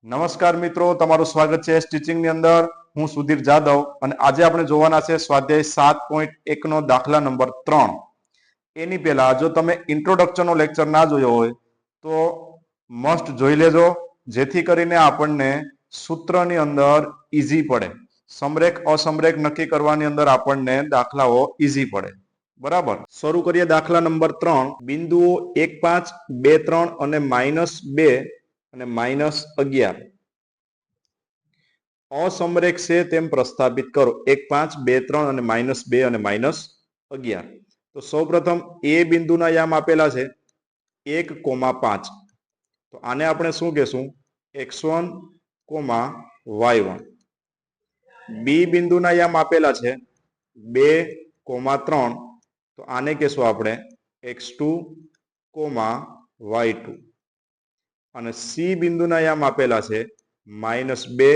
નમસ્કાર મિત્રો, તમારું સ્વાગત છે સ્ટીચિંગની અંદર. હું સુધીર જાદવ અને આજે આપણે જોવાના છે સ્વાધ્યાય 7.1 નો દાખલા નંબર 3. એની પહેલા જો તમે ઇન્ટ્રોડક્શનનો લેક્ચર ના જોયો હોય તો મસ્ટ જોઈ લેજો, જેથી કરીને આપણને સૂત્રની અંદર ઈઝી પડે. સમરેખ અસમરેખ નક્કી કરવાની અંદર આપણને દાખલાઓ ઈઝી પડે. બરાબર, શરૂ કરીએ દાખલા નંબર 3. બિંદુઓ 1, 5, 2, 3 અને -2 અને -11 અસમરેખ છે તેમ પ્રસ્થાપિત કરો. 1, 5, 2, 3 અને -2 અને -11. તો સૌપ્રથમ એ બિંદુના યામ આપેલા છે 1, 5. તો આને આપણે શું કહેશું? x1, y1. બી બિંદુના યામ આપેલા છે 2, 3. તો આને કહેશું આપણે x2, y2. અને સી બિંદુના યામ આપેલા છે -2,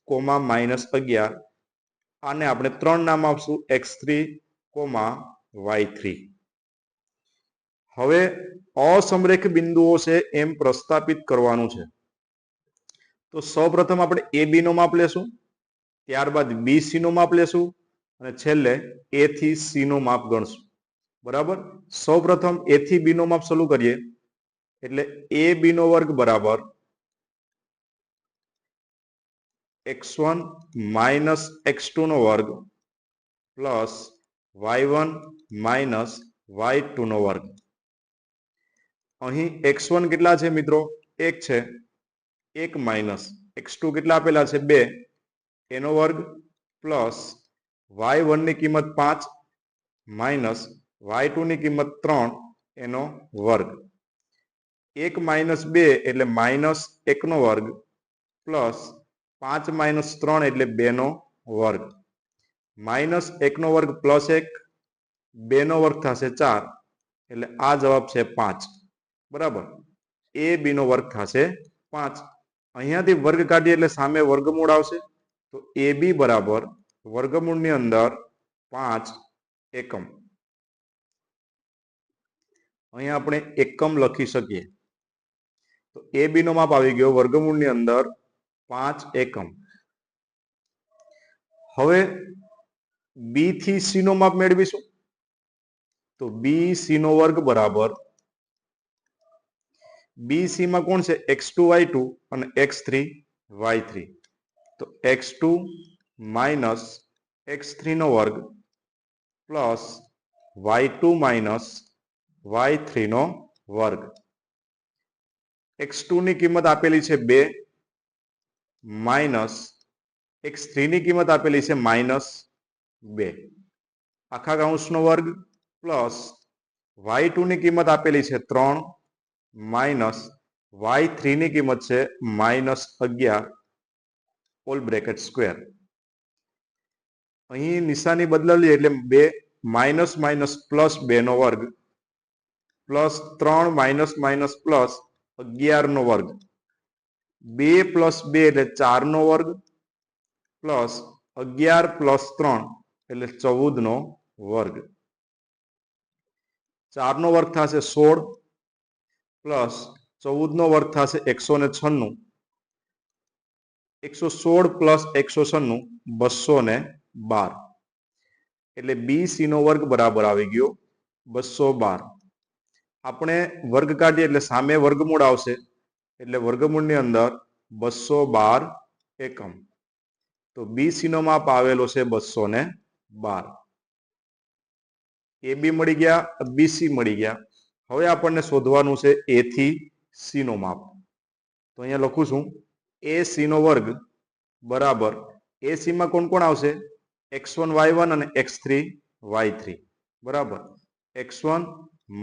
-11. આને આપણે 3 નામ આપશું x3, y3. હવે અસમરેખ બિંદુઓ છે એમ પ્રસ્થાપિત કરવાનું છે. તો સૌપ્રથમ આપણે એ બી નો માપ લેશું, ત્યારબાદ બી સી નો માપ લેશું અને છેલ્લે એ થી સી નો માપ ગણશું. બરાબર, સૌપ્રથમ એ થી બી નો માપ શરૂ કરીએ. એટલે એ બી નો વર્ગ બરાબર x1 માઇનસ x2 નો વર્ગ પ્લસ y1 માઇનસ y2 નો વર્ગ. અહીં x1 કેટલા છે મિત્રો? 1 છે. 1 માઇનસ x2 કેટલા આપેલા છે? 2, એનો વર્ગ પ્લસ y1 ની કિંમત 5 માઇનસ y2 ની કિંમત 3 એનો વર્ગ. 1 માઇનસ 2 એટલે -1 નો વર્ગ પ્લસ 5 માઇનસ 3 એટલે 2 નો વર્ગ. -1 નો વર્ગ પ્લસ 1, 2 નો વર્ગ થશે 4, એટલે આ જવાબ છે 5. બરાબર, એ બી નો વર્ગ થશે 5. અહીંયાથી વર્ગ કાઢીએ એટલે સામે વર્ગમૂળ આવશે. તો એ બી બરાબર વર્ગમૂળની અંદર 5 એકમ. અહીંયા આપણે એકમ લખી શકીએ. તો એ બી નો માપ આવી ગયો વર્ગમૂળની અંદર 5 એકમ. હવે બી થી સી નો માપ મેળવીશું. તો બી સી નો વર્ગ બરાબર બી સી માં કોણ છે? x2 y2 અને x3 y3. તો x2 માઇનસ x3 નો વર્ગ પ્લસ y2 માઇનસ y3 નો વર્ગ. x2 ની કિંમત આપેલી છે 2 માઇનસ x3 ની કિંમત આપેલી છે -2 આખા કૌંસનો વર્ગ પ્લસ y2 ની કિંમત આપેલી છે 3 માઇનસ y3 ની કિંમત છે -11 ઓલ બ્રેકેટ સ્ક્વેર. અહીં નિશાની બદલાવી એટલે 2 માઇનસ માઇનસ પ્લસ 2 નો વર્ગ પ્લસ 3 માઇનસ માઇનસ પ્લસ 11 નો વર્ગ. 2 પ્લસ 2 એટલે 4 નો વર્ગ પ્લસ 11 પ્લસ 3 એટલે 14 નો વર્ગ. 4 નો વર્ગ થશે 16 પ્લસ 14 નો વર્ગ થશે 196. 116 પ્લસ 196 212. એટલે બી સી નો વર્ગ બરાબર આવી ગયો 212. આપણે વર્ગ કાઢીએ એટલે સામે વર્ગમૂળ આવશે. એટલે વર્ગમૂળની અંદર 212 એકમ. તો બી સી નો માપ આવેલો છે 212. એ બી મળી ગયા, બીસી મળી ગયા. હવે આપણને શોધવાનું છે એ થી સી નો માપ. તો અહીંયા લખું છું એ સી નો વર્ગ બરાબર એ સી માં કોણ કોણ આવશે? x1 y1 અને x3 y3. બરાબર, x1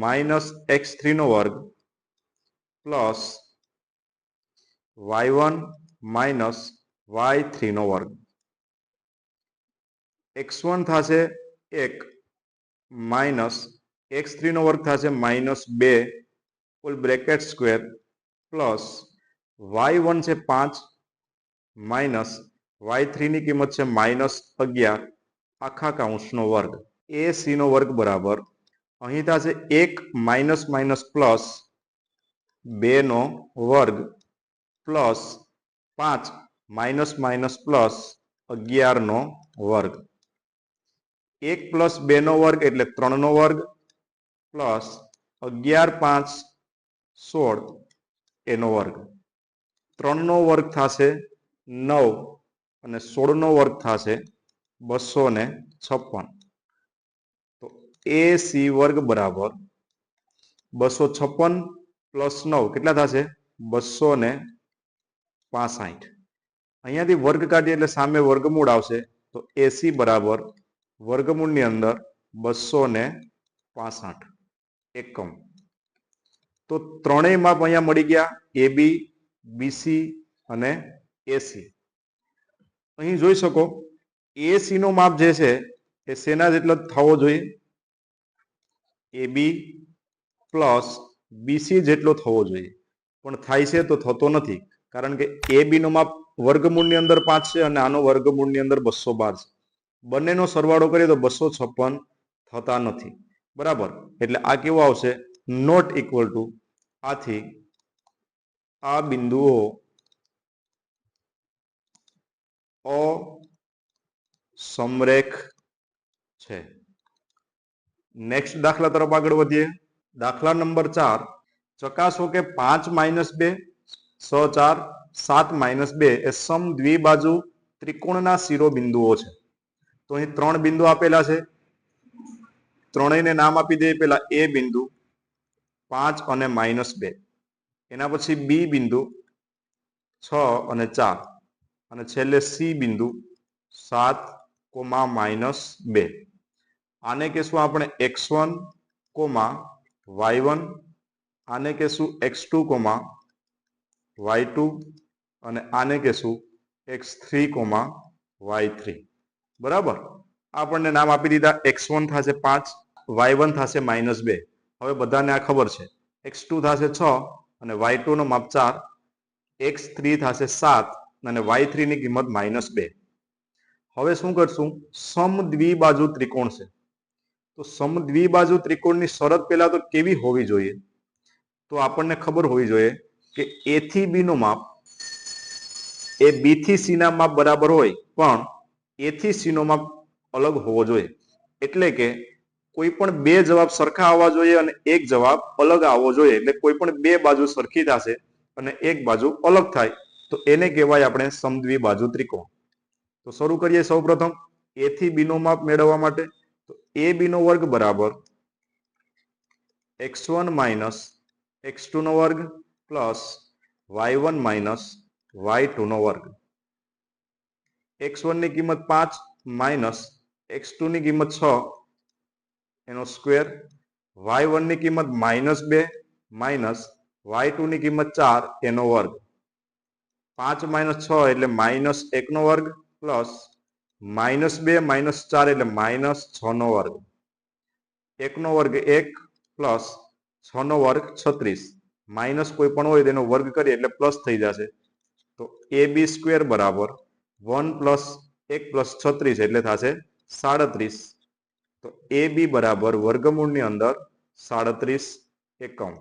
માઇનસ x3 નો વર્ગ પ્લસ y1 માઇનસ y3 નો વર્ગ. x1 થશે 1 માઇનસ x3 નો વર્ગ થશે -2 all bracket square plus y1 છે 5 માઇનસ y3 ની કિંમત છે -11 આખા કૌંસનો વર્ગ. એ સી નો વર્ગ બરાબર અહીં થશે 1 માઇનસ માઇનસ પ્લસ 2 નો વર્ગ પ્લસ 5 માઇનસ માઇનસ પ્લસ 11 નો વર્ગ, 1 પ્લસ 2 નો વર્ગ એટલે 3 નો વર્ગ પ્લસ 11 5 16 એનો વર્ગ, 3 નો વર્ગ થશે 9 અને 16 નો વર્ગ થશે 256. તો AC વર્ગ બરાબર 256 પ્લસ 9 કેટલા થશે 265. અહીંયાથી વર્ગ કાઢીએ એટલે સામે વર્ગમૂળ આવશે. તો AC બરાબર વર્ગમૂળની અંદર 265 એકમ. તો ત્રણેય માપ અહીંયા મળી ગયા, AB, BC અને AC. અહીં જોઈ શકો AC નો માપ જે છે એ શેના જેટલો થવો જોઈએ, AB પ્લસ BC જેટલો થવો જોઈએ, પણ થાય છે તો થતો નથી, કારણ કે AB નો માપ વર્ગમૂળની અંદર 5 છે અને આનો વર્ગમૂળની અંદર 212 છે. બંનેનો સરવાળો કરીએ તો 256 થતા નથી. બરાબર, એટલે આ કેવો આવશે, નોટ ઇક્વલ ટુ. આથી આ બિંદુઓ અસમરેખ છે. નેક્સ્ટ દાખલા તરફ આગળ વધીએ. દાખલા નંબર 4. ચકાસો કે 5 માઇનસ 2 6 4 7 માઇનસ 2 એ સમ દ્વિબાજુ ત્રિકોણના શિરોબિંદુઓ છે. તો અહીં 3 બિંદુ આપેલા છે, ત્રણેયને નામ આપી દઈએ. પેલા A બિંદુ 5 અને -2, એના પછી B બિંદુ 6 અને 4, અને છેલ્લે C બિંદુ 7, -2. આને કહેશું આપણે x1, y1, આને કહેશું x2, y2, અને આને કહેશું x3, y3. બરાબર, આપણને નામ આપી દીધા. x1 થશે 5, y1 થશે -2. હવે બધાને આ ખબર છે. x2 થશે 6 અને y2 નો માપ 4, x3 થશે 7 અને y3 ની કિંમત -2. હવે શું કરશું, સમદ્વિબાજુ ત્રિકોણ છે. તો સમદ્વિબાજુ ત્રિકોણની શરત પહેલા તો કેવી હોવી જોઈએ, તો આપણને ખબર હોવી જોઈએ કે A થી B નું માપ એ B થી C ના માપ બરાબર હોય, પણ A થી C નો માપ અલગ હોવો જોઈએ. એટલે કે કોઈ પણ બે જવાબ સરખા આવવા જોઈએ અને એક જવાબ અલગ આવવો જોઈએ. એટલે કોઈ પણ બે બાજુ સરખી થશે અને એક બાજુ અલગ થાય તો એને કહેવાય આપણે સમદ્વિબાજુ ત્રિકોણ. તો શરૂ કરીએ. સૌ પ્રથમ A થી B નો માપ મેળવવા માટે. તો AB નો વર્ગ બરાબર x1 માઇનસ x2 નો વર્ગ પ્લસ y1 માઇનસ y2 નો વર્ગ. x1 ની કિંમત 5 માઇનસ x2 ની કિંમત 6 એનો સ્ક્વેર, y1 ની કિંમત -2 માઇનસ y2 ની કિંમત 4 એનો વર્ગ. 5 માઇનસ 6 એટલે -1 નો વર્ગ પ્લસ -2 માઇનસ 4 એટલે -6 નો વર્ગ. 1 નો વર્ગ 1 પ્લસ 6 નો વર્ગ 36. માઇનસ કોઈ પણ હોય તેનો વર્ગ કરીએ એટલે પ્લસ થઈ જશે. તો AB સ્ક્વેર બરાબર 1 પ્લસ 1 પ્લસ 36 એટલે થશે 37. તો AB બરાબર વર્ગમૂળની અંદર 37 એકમ.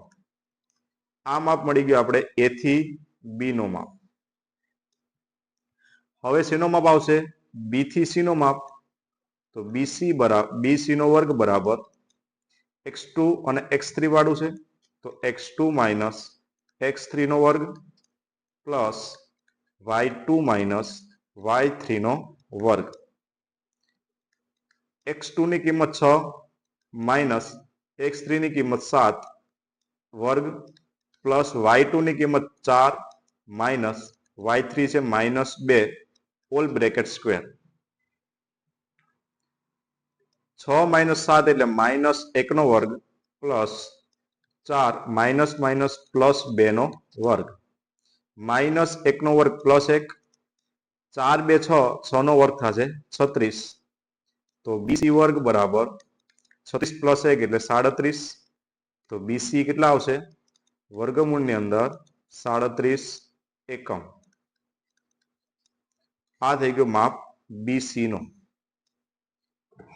આ માપ મળી ગયું આપણે A થી B નો માપ. હવે શેનો માપ આવશે, B થી C નો માપ. તો BC નો વર્ગ બરાબર x2 અને x3 વાળું છે, તો x2 માઇનસ x3 નો વર્ગ પ્લસ y2 માઇનસ y3 નો વર્ગ. x2 ની કિંમત 6 માઇનસ x3 ની કિંમત 7 વર્ગ પ્લસ y2 ની કિંમત 4 માઇનસ y3 છે -2 ઓલ બ્રેકેટ સ્ક્વેર. 6 માઇનસ 7 એટલે -1 નો વર્ગ પ્લસ 4 માઇનસ માઇનસ પ્લસ 2 નો વર્ગ. -1 નો વર્ગ પ્લસ 1, 4 2 6, 6 નો વર્ગ થશે 36. તો BC વર્ગ બરાબર 36 પ્લસ 1 એટલે 37. તો BC કેટલા આવશે, વર્ગમૂળની અંદર 37 એકમ. આ થઈ ગયો માપ BC નો.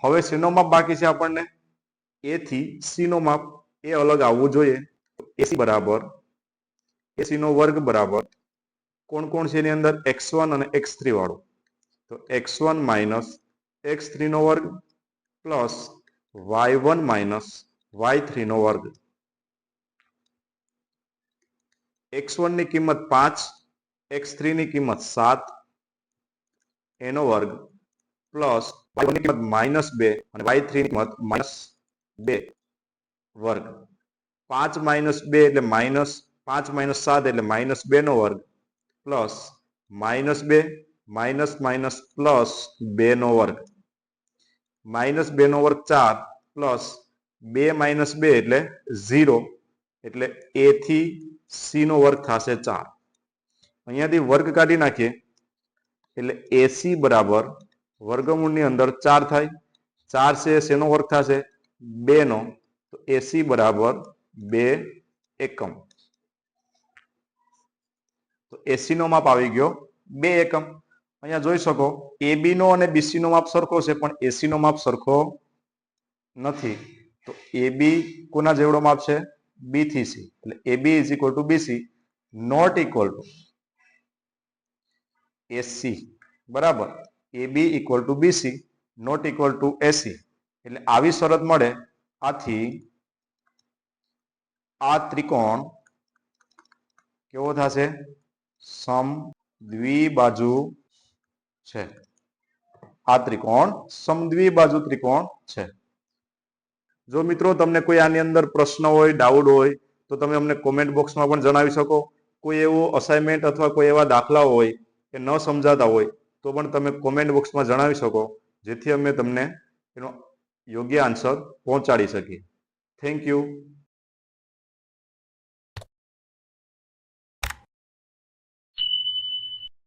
હવે શેનો માપ બાકી છે આપણને, A થી C નો માપ. એ અલગ આવવું જોઈએ. AC બરાબર AC નો વર્ગ બરાબર કોણ કોણ છે એની અંદર x1 અને x3 વાળું, તો x1 માઇનસ x3 નો વર્ગ પ્લસ y1 માઇનસ y3 નો વર્ગ. x1 ની કિંમત 5, x3 ની કિંમત 7 એનો વર્ગ પ્લસ y1 ની કિંમત -2 અને y3 ની કિંમત -2 વર્ગ. 5 માઇનસ 2 એટલે માઇનસ 5 માઇનસ 7 એટલે -2 નો વર્ગ પ્લસ -2 માઇનસ માઇનસ પ્લસ 2 નો વર્ગ. -2 નો વર્ગ 4 પ્લસ 2 માઇનસ 2 એટલે 0 એટલે a થી c નો વર્ગ થશે 4. અહીંયાથી વર્ગ કાઢી નાખીએ એટલે AC બરાબર વર્ગમૂળની અંદર 4 થાય. 4 છે શેનો વર્ગ થશે 2 નો, તો AC બરાબર 2 એકમ. તો AC નો માપ આવી ગયો 2 એકમ. અહીંયા જોઈ શકો AB નો અને BC નો માપ સરખો છે પણ AC નો માપ સરખો નથી. તો AB કોના જેવડો માપ છે B થી C, એટલે AB is equal to BC not equal to AC બરાબર. AB equal to BC not equal to AC, એટલે આવી શરત મળે. આથી આ ત્રિકોણ કેવો થશે સમદ્વિબાજુ છે. આ ત્રિકોણ સમદ્વિબાજુ ત્રિકોણ છે. જો મિત્રો તમને કોઈ આની અંદર પ્રશ્ન હોય, ડાઉટ હોય તો તમે અમને કોમેન્ટ બોક્સમાં પણ જણાવી શકો. કોઈ એવો અસાઇનમેન્ટ અથવા કોઈ એવા દાખલા હોય કે ન સમજાતા હોય તો પણ તમે કોમેન્ટ બોક્સમાં જણાવી શકો, જેથી અમે તમને એનો યોગ્ય આન્સર પહોંચાડી શકીએ. Thank you.